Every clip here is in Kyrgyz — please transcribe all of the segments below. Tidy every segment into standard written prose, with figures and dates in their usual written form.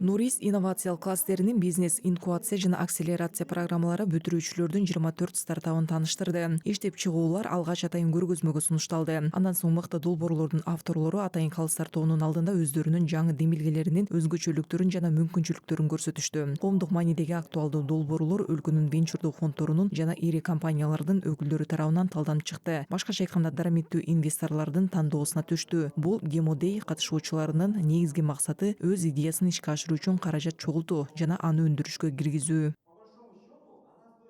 Нурис инновациялык кластеринин бизнес инкубация жана акселерация программалары бүтүрүүчүлөрдүн 24 стартабын тааныштырды. Иштеп чыгуулар алгач атайын көргөзмөгө сунушталды. Андан соң мыкты долбоорлордун авторлору атайын калыстар тобунун алдында өздөрүнүн жаңы демилгелеринин өзгөчөлүктөрүн жана мүмкүнчүлүктөрүн көрсөтүштү. Коомдук маанидеги актуалдуу долбоорлор өлкөнүн венчурдук фонддорунун жана ири компаниялардын өкүлдөрү тарабынан талданып чыкты. Башкача айтканда дарамиттүү инвесторлордун тандоосуна түштү. Бул демодей катышуучуларынын негизги максаты өз идеясын ишке ашыруу үчүн каражат чогултуу жана аны өндүрүшкө киргизүү.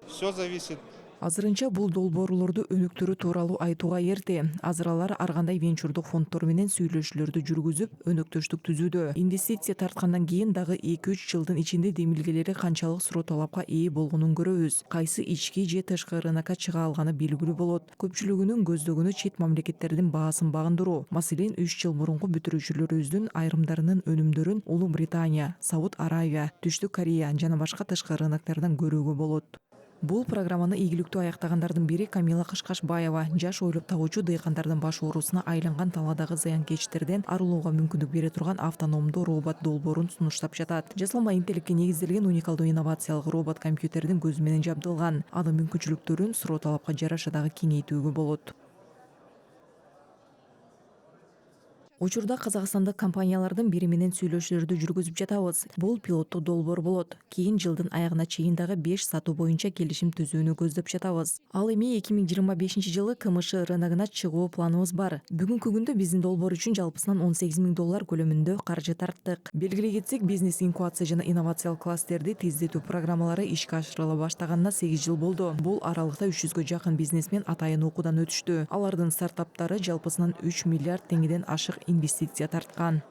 Все зависит. Азырынча бул долбоорлорду өнүктүрүү тууралуу айтууга эрте. Азыр алар ар кандай венчурдук фонддор менен сүйлөшүүлөрдү жүргүзүп, өнөктөштүк түзүүдө. Инвестиция тарткандан кийин дагы 2-3 жылдын ичинде демилгелери канчалык суроо талапка ээ болгонун көрөбүз. Кайсы ички же тышкы рынокко чыга алганы белгилүү болот. Көпчүлүгүнүн көздөгөнү чет мамлекеттердин баасын багындыруу. Маселен, 3 жыл мурунку бүтүрүүчүлөрүбүздүн айрымдарынын өнүмдөрүн Улуу Британия, Сауд Аравия, Түштүк Корея жана башка тышкы рыноктардан көрүүгө болот. Бул программаны ийгиликтүү аяктагандардын бири Камила Кышкашбаева. Жаш ойлоп табуучу дыйкандардын баш оорусуна айланган талаадагы зыянкечтерден арылууга мүмкүндүк бере турган автономдуу робот долбоорун сунуштап жатат. Жасалма интеллектке негизделген уникалдуу инновациялык робот компьютердин көзү менен жабдылган. Анын мүмкүнчүлүктөрүн суроо талапка жараша дагы кеңейтүүгө болот. Учурда Казакстандык компаниялардын бири менен сүйлөшүүлөрдү жүргүзүп жатабыз. Бул пилоттук долбоор болот. Кийин жылдын аягына чейин дагы 5 сатуу боюнча келишим түзүүнү көздөп жатабыз. Ал эми 2025-жылы КМШ рыногуна чыгуу планыбыз бар. Бүгүнкү күндө биздин долбоор үчүн жалпысынан $18.000 көлөмүндө каржы тарттык. Белгилей кетсек, бизнес инкубация жана инновациялык кластерди тездетүү программалары ишке ашырыла баштаганына 8 жыл болду. Бул аралыкта 300гө жакын бизнесмен атайын окуудан өтүштү. Алардын стартаптары жалпысынан $3 миллиард теңгеден ашык инвестиция тарткан.